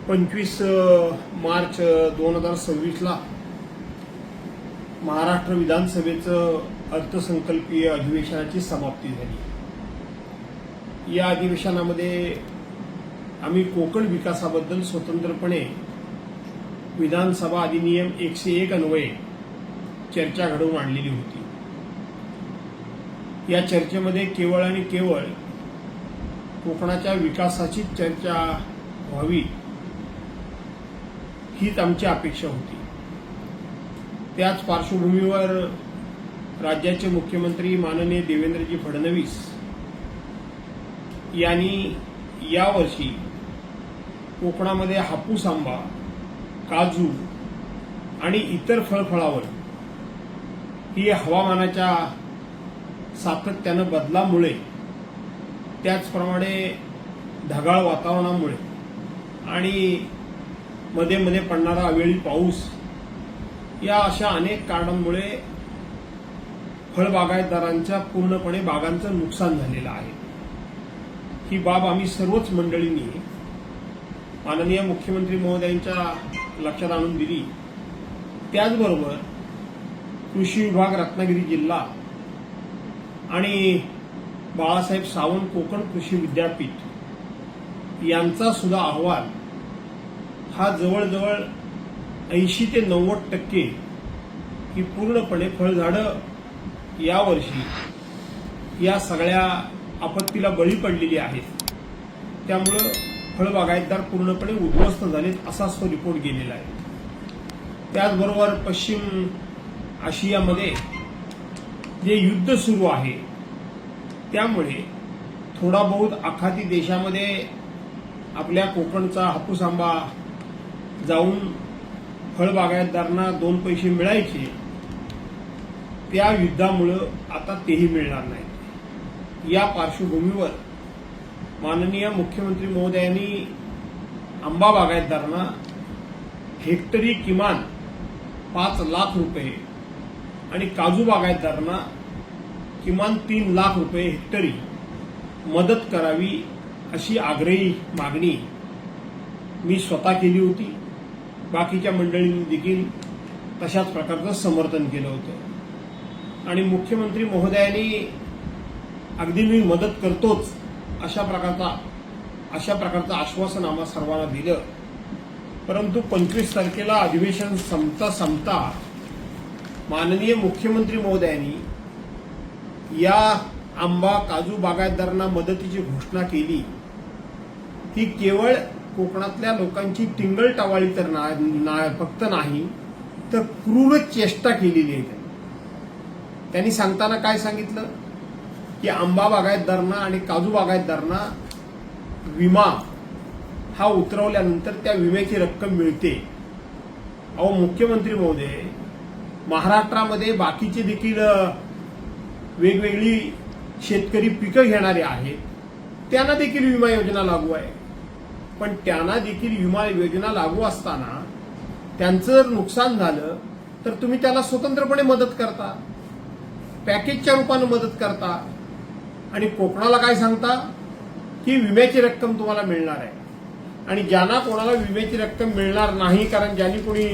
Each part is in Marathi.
25 मार्च 2026ला महाराष्ट्र विधानसभेचं अर्थसंकल्पीय अधिवेशनाची समाप्ती झाली। या अधिवेशनामध्ये आम्ही कोकण विकासाबद्दल स्वतंत्रपणे विधानसभा अधिनियम 101 अन्वये चर्चा घडवून आणलेली होती। या चर्चेमध्ये केवळ आणि केवळ कोकणाच्या विकासाची चर्चा व्हावी हीच आमची अपेक्षा होती। त्याच पार्श्वभूमीवर राज्याचे मुख्यमंत्री माननीय देवेंद्रजी फडणवीस यांनी यावर्षी कोकणामध्ये हापूस आंबा, काजू आणि इतर फळफळावर ही हवामानाच्या सातत्यानं बदलामुळे, त्याचप्रमाणे ढगाळ वातावरणामुळे आणि मध्ये मध्ये पडणारा अवेळी पाऊस, या अशा अनेक कारणांमुळे फळबागायतदारांच्या पूर्णपणे बागांचं नुकसान झालेलं आहे। ही बाब आम्ही सर्वच मंडळींनी माननीय मुख्यमंत्री महोदयांच्या लक्षात आणून दिली। त्याचबरोबर कृषी विभाग रत्नागिरी जिल्हा आणि बाळासाहेब सावंत कोकण कृषी विद्यापीठ यांचा सुद्धा अहवाल हा जवळजवळ 80 ते 90% ही पूर्णपणे फळझाडं यावर्षी या सगळ्या आपत्तीला बळी पडलेली आहेत। त्यामुळं फळबागायतदार पूर्णपणे उद्ध्वस्त झालेत असा तो रिपोर्ट गेलेला आहे। त्याचबरोबर पश्चिम आशियामध्ये जे युद्ध सुरू आहे त्यामुळे थोडा बहुत आखाती देशामध्ये आपल्या कोकणचा हापूस आंबा जाऊन फळबागायतदारांना 2 पैसे मिळायचे, त्या युद्धामुळं आता तेही मिळणार नाही। या पार्श्वभूमीवर माननीय मुख्यमंत्री महोदयांनी आंबा बागायतदारांना हेक्टरी किमान 5 लाख रुपये आणि काजू बागायतदारांना किमान 3 लाख रुपये हेक्टरी मदत करावी अशी आग्रही मागणी मी स्वतः केली होती। बाकीच्या मंडळींनी देखील तशाच प्रकारचं समर्थन केलं होतं आणि मुख्यमंत्री महोदयांनी अगदी मी मदत करतोच अशा प्रकारचं आश्वासन आम्हा सर्वांना दिलं। परंतु 25 तारखेला अधिवेशन संपता माननीय मुख्यमंत्री महोदयांनी या आंबा काजू बागायतदारांना मदतीची घोषणा केली। ही केवळ कोकणातल्या लोकांची टिंगलटावाळी तर फक्त नाही, तर क्रूर चेष्टा केलेली आहे। त्यांनी सांगताना काय सांगितलं की आंबा बागायतदारांना आणि काजू बागायतदारांना विमा हा उतरवल्यानंतर त्या विम्याची रक्कम मिळते। अहो मुख्यमंत्री महोदय, महाराष्ट्रामध्ये बाकीचे देखील वेगवेगळी शेतकरी पिकं घेणारे आहेत, त्यांना देखील विमा योजना लागू आहे। पण त्यांना देखील विमा योजना लागू असताना त्यांचं जर नुकसान झालं तर तुम्ही त्याला स्वतंत्रपणे मदत करता, पॅकेजच्या रूपानं मदत करता आणि कोकणाला काय सांगता की विम्याची रक्कम तुम्हाला मिळणार आहे। आणि ज्यांना कोणाला विम्याची रक्कम मिळणार नाही, कारण ज्यांनी कोणी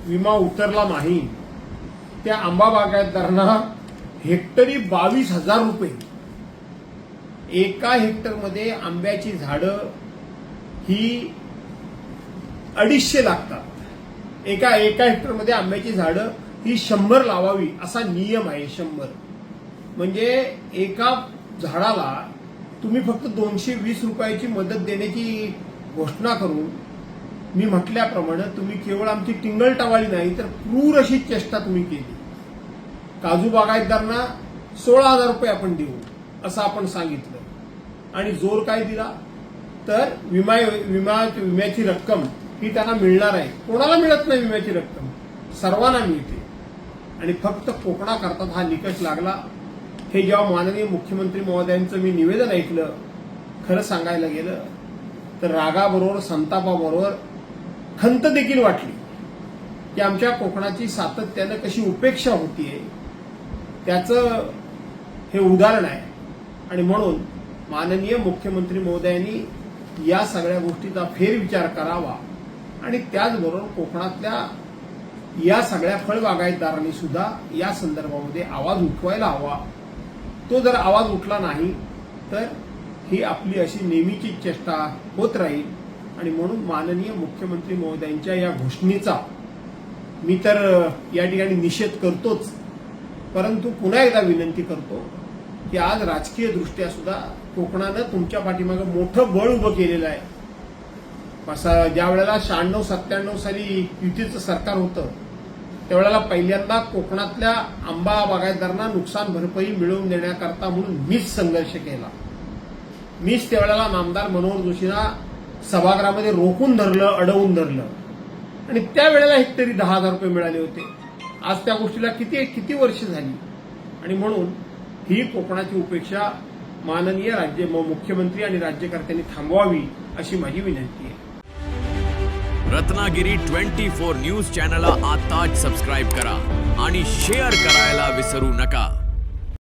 विमा उतरला नाही, त्या आंबा बागायतदारांना हेक्टरी 22,000 रुपये, एका हेक्टरमध्ये आंब्याची झाडं ही 250 लागतात। एका हेक्टरमध्ये आंब्याची झाडं ही 100 लावावी असा नियम आहे। 100 म्हणजे एका झाडाला तुम्ही फक्त 220 रुपयाची मदत देण्याची घोषणा करून मी म्हटल्याप्रमाणे तुम्ही केवळ आमची टिंगलटावाळी नाही तर क्रूर अशी चेष्टा तुम्ही केली। काजू बागायतदारांना 16,000 रुपये आपण देऊ असं आपण सांगितलं आणि जोर काय दिला तर विम्याची रक्कम ही त्यांना मिळणार आहे। कोणाला मिळत नाही विम्याची रक्कम, सर्वांना मिळते आणि फक्त कोकणाकरता हा निकष लागला। हे जेव्हा माननीय मुख्यमंत्री महोदयांचं मी निवेदन ऐकलं, खरं सांगायला गेलं तर रागाबरोबर संतापाबरोबर खंत देखील वाटली की आमच्या कोकणाची सातत्यानं कशी उपेक्षा होतीये त्याचं हे उदाहरण आहे। आणि म्हणून माननीय मुख्यमंत्री महोदयांनी या सगळ्या गोष्टीचा फेरविचार करावा आणि त्याचबरोबर कोकणातल्या या सगळ्या फळबागायतदारांनी सुद्धा या संदर्भामध्ये आवाज उठवायला हवा. तो जर आवाज उठला नाही तर ही आपली अशी नेहमीची चेष्टा होत राहील. आणि म्हणून माननीय मुख्यमंत्री महोदयांच्या या घोषणेचा मी तर या ठिकाणी निषेध करतोच, परंतु पुन्हा एकदा विनंती करतो की आज राजकीय दृष्ट्या सुद्धा कोकणानं तुमच्या पाठीमागे मोठं बळ उभं केलेलं आहे. ज्या वेळेला 96-97 साली युतीचं सरकार होतं त्यावेळेला पहिल्यांदा कोकणातल्या आंबा बागायतदारांना नुकसान भरपाई मिळवून देण्याकरता म्हणून मीच संघर्ष केला. मीच त्यावेळेला नामदार मनोहर जोशींना सभागृहामध्ये रोखून धरलं, अडवून धरलं आणि त्यावेळेला हेक्टरी 10,000 रुपये मिळाले होते. आज त्या गोष्टीला किती वर्ष झाली. आणि म्हणून ही कोकणाची उपेक्षा माननीय मुख्यमंत्री आणि राज्यकर्त्यांनी थांबवावी अशी माझी विनंती आहे. रत्नागिरी 24 न्यूज चॅनलला आताच सबस्क्राईब करा आणि शेअर करायला विसरू नका.